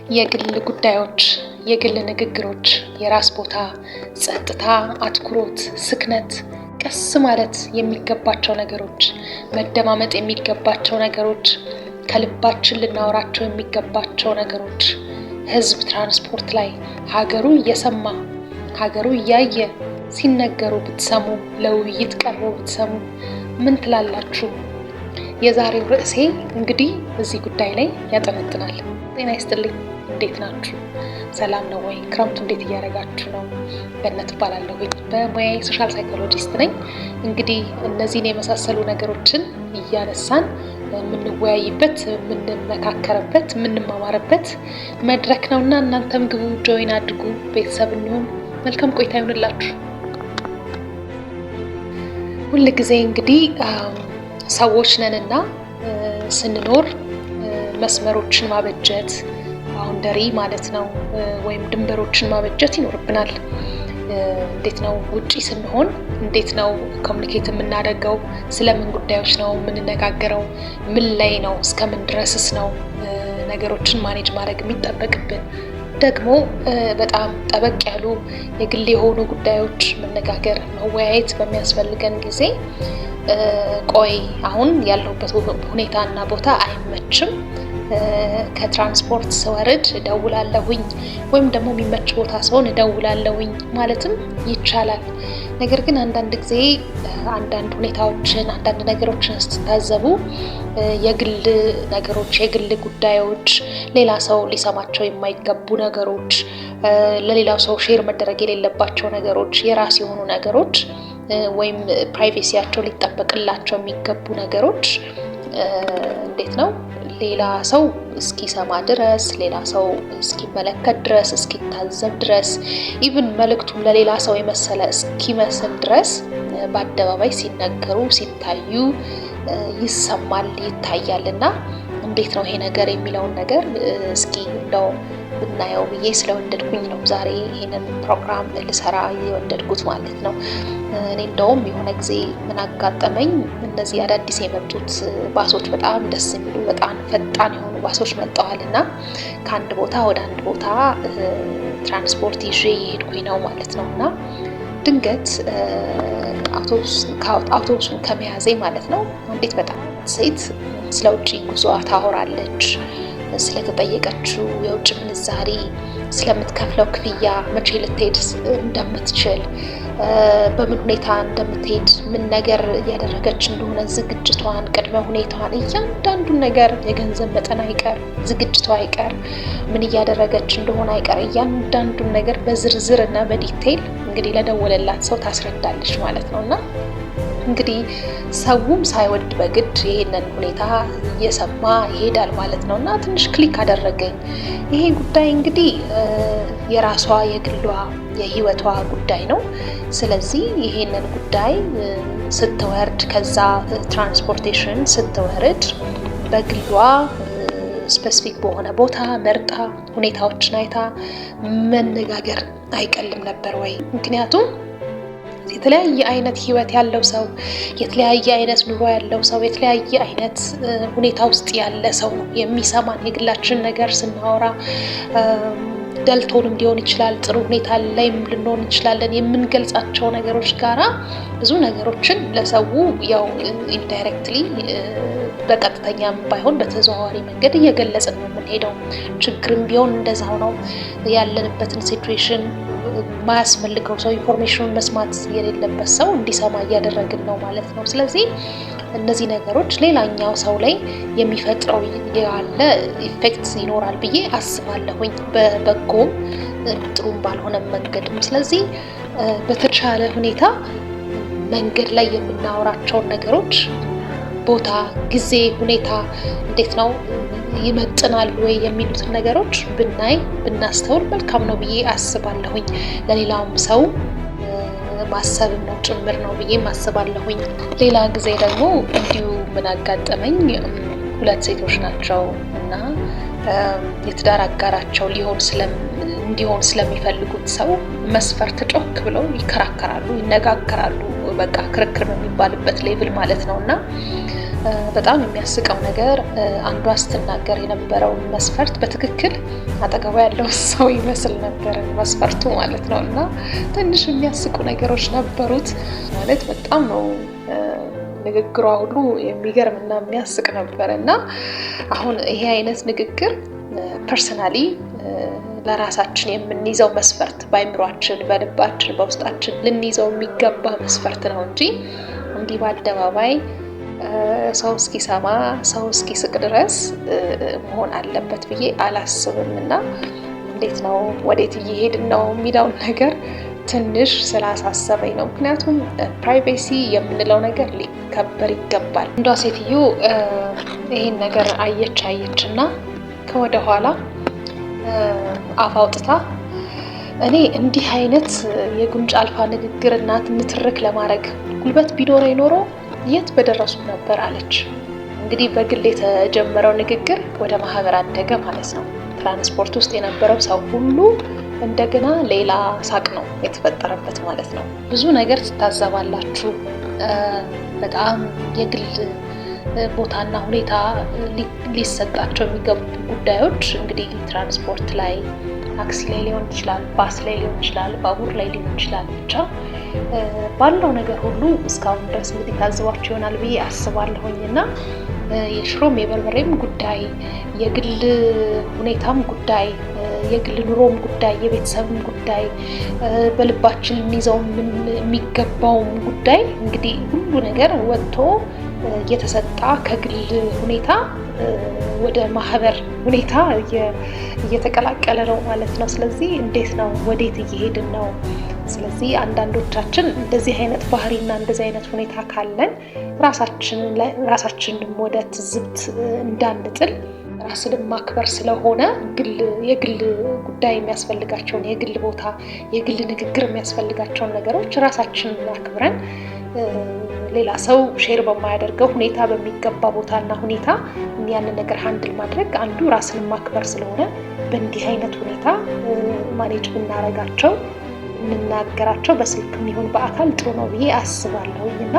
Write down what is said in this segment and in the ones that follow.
የግል ጉዳዮች፣ የግል ንግግሮች፣ የራስ ቦታ፣ ጸጥታ፣ አትኩሮት፣ ስክነት፣ ቀስ ማለት የሚገባቸው ነገሮች፣ መደማመጥ የሚገባቸው ነገሮች፣ ከልባችን ልናወራቸው የሚገባቸው ነገሮች፣ ህዝብ ትራንስፖርት ላይ ሀገሩ እየሰማ ሀገሩ እያየ ሲነገሩ ብትሰሙ፣ ለውይይት ቀርቦ ብትሰሙ ምን ትላላችሁ? የዛሬው ርዕሴ እንግዲህ እዚህ ጉዳይ ላይ ያጠነጥናል። ጤና ይስጥልኝ። እንዴት ናችሁ? ሰላም ነው ወይ? ክረምቱ እንዴት እያደረጋችሁ ነው? ገነት እባላለሁ። በሙያዬ ሶሻል ሳይኮሎጂስት ነኝ። እንግዲህ እነዚህን የመሳሰሉ ነገሮችን እያነሳን የምንወያይበት፣ የምንመካከርበት፣ የምንማማርበት መድረክ ነውና እናንተም ግቡ፣ ጆይን አድርጉ፣ ቤተሰብ እንሁን። መልካም ቆይታ ይሁንላችሁ። ሁል ጊዜ እንግዲህ ሰዎች ነንና ስንኖር መስመሮችን ማበጀት ባውንደሪ ማለት ነው፣ ወይም ድንበሮችን ማበጀት ይኖርብናል። እንዴት ነው ውጪ ስንሆን እንዴት ነው ኮሚኒኬት የምናደርገው? ስለምን ጉዳዮች ነው የምንነጋገረው? ምን ላይ ነው? እስከምን ድረስስ ነው ነገሮችን ማኔጅ ማድረግ የሚጠበቅብን? ደግሞ በጣም ጠበቅ ያሉ የግል የሆኑ ጉዳዮች መነጋገር መወያየት በሚያስፈልገን ጊዜ ቆይ አሁን ያለሁበት ሁኔታና ቦታ አይመችም፣ ከትራንስፖርት ስወርድ እደውላለሁኝ፣ ወይም ደግሞ የሚመች ቦታ ስሆን እደውላለሁኝ ማለትም ይቻላል። ነገር ግን አንዳንድ ጊዜ አንዳንድ ሁኔታዎችን አንዳንድ ነገሮችን ስትታዘቡ የግል ነገሮች፣ የግል ጉዳዮች፣ ሌላ ሰው ሊሰማቸው የማይገቡ ነገሮች፣ ለሌላው ሰው ሼር መደረግ የሌለባቸው ነገሮች፣ የራስ የሆኑ ነገሮች ወይም ፕራይቬሲያቸው ሊጠበቅላቸው የሚገቡ ነገሮች እንዴት ነው ሌላ ሰው እስኪሰማ ድረስ፣ ሌላ ሰው እስኪመለከት ድረስ፣ እስኪታዘብ ድረስ፣ ኢቭን መልእክቱን ለሌላ ሰው የመሰለ እስኪመስል ድረስ በአደባባይ ሲነገሩ ሲታዩ ይሰማል፣ ይታያል። እና እንዴት ነው ይሄ ነገር የሚለውን ነገር እስኪ እንደው ብናየው ብዬ ስለወደድኩኝ ነው ዛሬ ይሄንን ፕሮግራም ልሰራ የወደድኩት ማለት ነው። እኔ እንደውም የሆነ ጊዜ ምን አጋጠመኝ፣ እነዚህ አዳዲስ የመጡት ባሶች በጣም ደስ የሚሉ በጣም ፈጣን የሆኑ ባሶች መጥተዋል እና ከአንድ ቦታ ወደ አንድ ቦታ ትራንስፖርት ይዤ የሄድኩኝ ነው ማለት ነው። እና ድንገት አውቶቡሱን ከመያዜ ማለት ነው አንዲት በጣም ሴት ስለ ውጭ ጉዞ ታወራለች፣ ስለተጠየቀችው የውጭ ምንዛሪ፣ ስለምትከፍለው ክፍያ፣ መቼ ልትሄድ እንደምትችል፣ በምን ሁኔታ እንደምትሄድ፣ ምን ነገር እያደረገች እንደሆነ፣ ዝግጅቷን፣ ቅድመ ሁኔታዋን፣ እያንዳንዱን ነገር፣ የገንዘብ መጠን አይቀር፣ ዝግጅቷ አይቀር፣ ምን እያደረገች እንደሆነ አይቀር፣ እያንዳንዱን ነገር በዝርዝር እና በዲቴይል እንግዲህ ለደወለላት ሰው ታስረዳለች ማለት ነው። እና እንግዲህ ሰውም ሳይወድ በግድ ይሄንን ሁኔታ እየሰማ ይሄዳል ማለት ነው። እና ትንሽ ክሊክ አደረገኝ ይሄ ጉዳይ እንግዲህ የራሷ የግሏ የህይወቷ ጉዳይ ነው። ስለዚህ ይሄንን ጉዳይ ስትወርድ ከዛ ትራንስፖርቴሽን ስትወርድ በግሏ ስፔሲፊክ በሆነ ቦታ መርጣ ሁኔታዎችን አይታ መነጋገር አይቀልም ነበር ወይ? ምክንያቱም የተለያየ አይነት ህይወት ያለው ሰው፣ የተለያየ አይነት ኑሮ ያለው ሰው፣ የተለያየ አይነት ሁኔታ ውስጥ ያለ ሰው ነው የሚሰማን። የግላችን ነገር ስናወራ ደልቶንም ሊሆን ይችላል፣ ጥሩ ሁኔታ ላይም ልንሆን እንችላለን። የምንገልጻቸው ነገሮች ጋራ ብዙ ነገሮችን ለሰው ያው ኢንዳይሬክትሊ በቀጥተኛም ባይሆን በተዘዋዋሪ መንገድ እየገለጽን ነው የምንሄደው። ችግርም ቢሆን እንደዛው ነው። ያለንበትን ሲቹዌሽን ማያስፈልገው ሰው ኢንፎርሜሽኑን መስማት የሌለበት ሰው እንዲሰማ እያደረግን ነው ማለት ነው። ስለዚህ እነዚህ ነገሮች ሌላኛው ሰው ላይ የሚፈጥረው ያለ ኢፌክት ይኖራል ብዬ አስባለሁኝ፣ በበጎም ጥሩም ባልሆነ መንገድም። ስለዚህ በተቻለ ሁኔታ መንገድ ላይ የምናወራቸውን ነገሮች ቦታ፣ ጊዜ፣ ሁኔታ እንዴት ነው ይመጥናል ወይ የሚሉትን ነገሮች ብናይ ብናስተውል መልካም ነው ብዬ አስባለሁኝ። ለሌላውም ሰው ማሰብም ነው ጭምር ነው ብዬ አስባለሁኝ። ሌላ ጊዜ ደግሞ እንዲሁ ምን አጋጠመኝ፣ ሁለት ሴቶች ናቸው እና የትዳር አጋራቸው እንዲሆን ስለሚፈልጉት ሰው መስፈርት ጮክ ብለው ይከራከራሉ፣ ይነጋገራሉ። በቃ ክርክር በሚባልበት ሌቭል ማለት ነው። እና በጣም የሚያስቀው ነገር አንዷ ስትናገር የነበረው መስፈርት በትክክል አጠገቡ ያለው ሰው ይመስል ነበር መስፈርቱ ማለት ነው። እና ትንሽ የሚያስቁ ነገሮች ነበሩት ማለት በጣም ነው ንግግሯ ሁሉ የሚገርም እና የሚያስቅ ነበር። እና አሁን ይሄ አይነት ንግግር ፐርሰናሊ ለራሳችን የምንይዘው መስፈርት በአይምሯችን፣ በልባችን፣ በውስጣችን ልንይዘው የሚገባ መስፈርት ነው እንጂ እንዲህ በአደባባይ ሰው እስኪሰማ ሰው እስኪስቅ ድረስ መሆን አለበት ብዬ አላስብም። እና እንዴት ነው ወዴት እየሄድን ነው የሚለውን ነገር ትንሽ ስላሳሰበኝ ነው። ምክንያቱም ፕራይቬሲ የምንለው ነገር ሊከበር ይገባል። እንዷ ሴትዮ ይሄን ነገር አየች እና ከወደ ኋላ አፍ አውጥታ እኔ እንዲህ አይነት የጉንጭ አልፋ ንግግርና ንትርክ ለማድረግ ጉልበት ቢኖረኝ ኖሮ የት በደረሱ ነበር አለች። እንግዲህ በግል የተጀመረው ንግግር ወደ ማህበር አደገ ማለት ነው። ትራንስፖርት ውስጥ የነበረው ሰው ሁሉ እንደገና ሌላ ሳቅ ነው የተፈጠረበት ማለት ነው። ብዙ ነገር ትታዘባላችሁ። በጣም የግል ቦታና ሁኔታ ሊሰጣቸው የሚገቡ ጉዳዮች እንግዲህ ትራንስፖርት ላይ፣ ታክሲ ላይ ሊሆን ይችላል፣ ባስ ላይ ሊሆን ይችላል፣ ባቡር ላይ ሊሆን ይችላል። ብቻ ባለው ነገር ሁሉ እስካሁን ድረስ እንግዲህ ታዝባችሁ ይሆናል ብዬ አስባለሁኝ። እና የሽሮም የበርበሬም ጉዳይ፣ የግል ሁኔታም ጉዳይ፣ የግል ኑሮም ጉዳይ፣ የቤተሰብም ጉዳይ፣ በልባችን እንይዘው የሚገባውም ጉዳይ እንግዲህ ሁሉ ነገር ወጥቶ እየተሰጣ ከግል ሁኔታ ወደ ማህበር ሁኔታ እየተቀላቀለ ነው ማለት ነው። ስለዚህ እንዴት ነው ወዴት እየሄድን ነው? ስለዚህ አንዳንዶቻችን እንደዚህ አይነት ባህሪና እንደዚህ አይነት ሁኔታ ካለን ራሳችንን ወደ ትዝብት እንዳንጥል ራስን ማክበር ስለሆነ የግል ጉዳይ የሚያስፈልጋቸውን የግል ቦታ፣ የግል ንግግር የሚያስፈልጋቸውን ነገሮች ራሳችንን አክብረን ሌላ ሰው ሼር በማያደርገው ሁኔታ በሚገባ ቦታና ሁኔታ ያንን ነገር ሃንድል ማድረግ አንዱ ራስን ማክበር ስለሆነ በእንዲህ አይነት ሁኔታ ማኔጅ ብናረጋቸው እንናገራቸው በስልክም ይሁን በአካል ጥሩ ነው ብዬ አስባለሁ። እና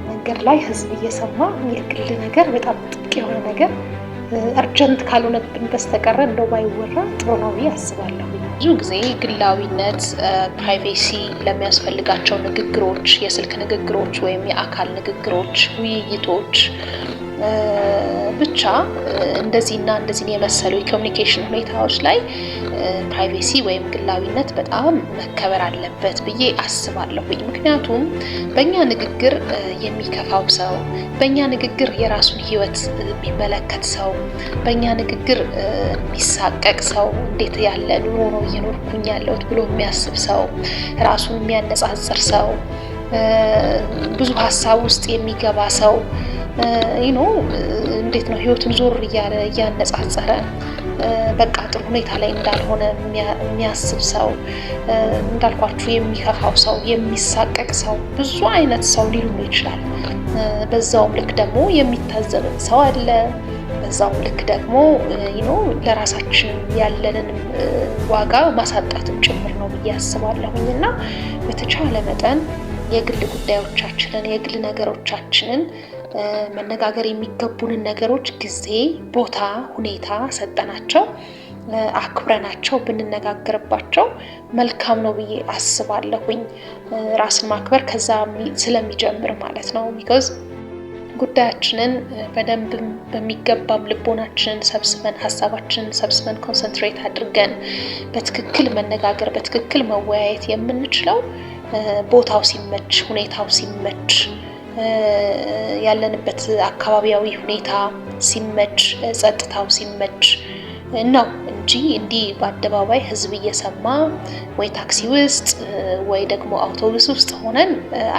መንገድ ላይ ህዝብ እየሰማ የግል ነገር በጣም ጥብቅ የሆነ ነገር አርጀንት ካልሆነብን በስተቀር እንደው ባይወራ ጥሩ ነው ብዬ አስባለሁ። ብዙ ጊዜ ግላዊነት፣ ፕራይቬሲ ለሚያስፈልጋቸው ንግግሮች፣ የስልክ ንግግሮች ወይም የአካል ንግግሮች፣ ውይይቶች ብቻ እንደዚህና እንደዚህ የመሰሉ የኮሚኒኬሽን ሁኔታዎች ላይ ፕራይቬሲ ወይም ግላዊነት በጣም መከበር አለበት ብዬ አስባለሁኝ። ምክንያቱም በእኛ ንግግር የሚከፋው ሰው፣ በእኛ ንግግር የራሱን ህይወት የሚመለከት ሰው፣ በእኛ ንግግር የሚሳቀቅ ሰው፣ እንዴት ያለ ኑሮ ነው እየኖርኩኝ ያለሁት ብሎ የሚያስብ ሰው፣ ራሱን የሚያነጻጽር ሰው፣ ብዙ ሀሳብ ውስጥ የሚገባ ሰው እንዴት ነው ህይወቱን ዞር እያለ እያነጻጸረ በቃ ጥሩ ሁኔታ ላይ እንዳልሆነ የሚያስብ ሰው፣ እንዳልኳችሁ የሚከፋው ሰው፣ የሚሳቀቅ ሰው፣ ብዙ አይነት ሰው ሊሉን ይችላል። በዛውም ልክ ደግሞ የሚታዘብን ሰው አለ። በዛውም ልክ ደግሞ ለራሳችን ያለንን ዋጋ ማሳጣትም ጭምር ነው ብዬ አስባለሁኝ። እና በተቻለ መጠን የግል ጉዳዮቻችንን፣ የግል ነገሮቻችንን መነጋገር የሚገቡንን ነገሮች ጊዜ፣ ቦታ፣ ሁኔታ ሰጠናቸው አክብረናቸው ብንነጋገርባቸው መልካም ነው ብዬ አስባለሁኝ። ራስን ማክበር ከዛ ስለሚጀምር ማለት ነው። ቢኮዝ ጉዳያችንን በደንብ በሚገባም ልቦናችንን ሰብስበን ሀሳባችንን ሰብስበን ኮንሰንትሬት አድርገን በትክክል መነጋገር በትክክል መወያየት የምንችለው ቦታው ሲመች፣ ሁኔታው ሲመች፣ ያለንበት አካባቢያዊ ሁኔታ ሲመች፣ ጸጥታው ሲመች ነው እንጂ እንዲህ በአደባባይ ህዝብ እየሰማ ወይ ታክሲ ውስጥ ወይ ደግሞ አውቶቡስ ውስጥ ሆነን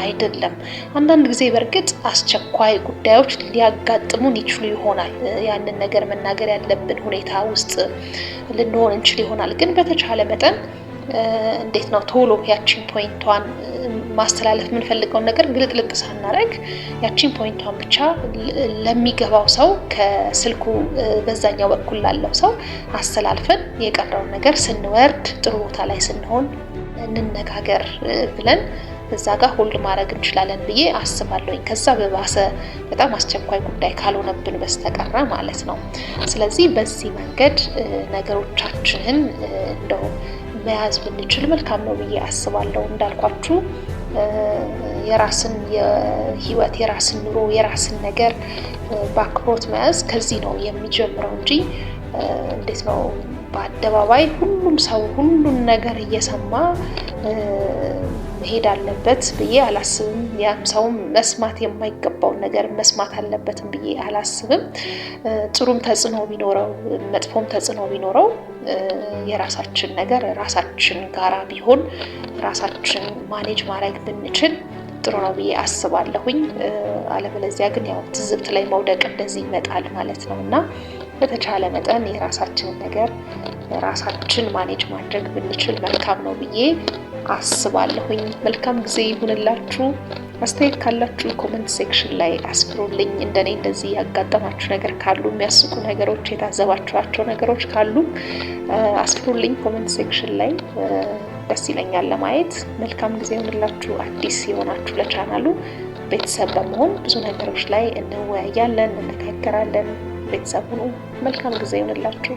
አይደለም። አንዳንድ ጊዜ በእርግጥ አስቸኳይ ጉዳዮች ሊያጋጥሙን ይችሉ ይሆናል። ያንን ነገር መናገር ያለብን ሁኔታ ውስጥ ልንሆን እንችል ይሆናል። ግን በተቻለ መጠን እንዴት ነው ቶሎ ያቺን ፖይንቷን ማስተላለፍ የምንፈልገውን ነገር ግልጥልጥ ሳናረግ ያቺን ፖይንቷን ብቻ ለሚገባው ሰው ከስልኩ በዛኛው በኩል ላለው ሰው አስተላልፈን የቀረውን ነገር ስንወርድ ጥሩ ቦታ ላይ ስንሆን እንነጋገር ብለን እዛ ጋር ሆልድ ማድረግ እንችላለን ብዬ አስባለሁኝ። ከዛ በባሰ በጣም አስቸኳይ ጉዳይ ካልሆነብን በስተቀር ማለት ነው። ስለዚህ በዚህ መንገድ ነገሮቻችንን እንደው መያዝ ብንችል መልካም ነው ብዬ አስባለሁ። እንዳልኳችሁ የራስን የህይወት የራስን ኑሮ የራስን ነገር በአክብሮት መያዝ ከዚህ ነው የሚጀምረው እንጂ እንዴት ነው በአደባባይ ሁሉም ሰው ሁሉን ነገር እየሰማ መሄድ አለበት ብዬ አላስብም። ያም ሰውም መስማት የማይገባውን ነገር መስማት አለበትም ብዬ አላስብም። ጥሩም ተጽዕኖ ቢኖረው መጥፎም ተጽዕኖ ቢኖረው የራሳችን ነገር ራሳችን ጋራ ቢሆን ራሳችን ማኔጅ ማድረግ ብንችል ጥሩ ነው ብዬ አስባለሁኝ። አለበለዚያ ግን ያው ትዝብት ላይ መውደቅ እንደዚህ ይመጣል ማለት ነውና በተቻለ መጠን የራሳችንን ነገር ራሳችን ማኔጅ ማድረግ ብንችል መልካም ነው ብዬ አስባለሁኝ። መልካም ጊዜ ይሁንላችሁ። አስተያየት ካላችሁ ኮሜንት ሴክሽን ላይ አስፍሩልኝ። እንደኔ እንደዚህ ያጋጠማችሁ ነገር ካሉ የሚያስቁ ነገሮች የታዘባችኋቸው ነገሮች ካሉ አስፍሩልኝ ኮሜንት ሴክሽን ላይ ደስ ይለኛል ለማየት። መልካም ጊዜ ይሁንላችሁ። አዲስ የሆናችሁ ለቻናሉ ቤተሰብ በመሆን ብዙ ነገሮች ላይ እንወያያለን፣ እንነጋገራለን። ቤተሰብ ሁኑ። መልካም ጊዜ ይሁንላችሁ።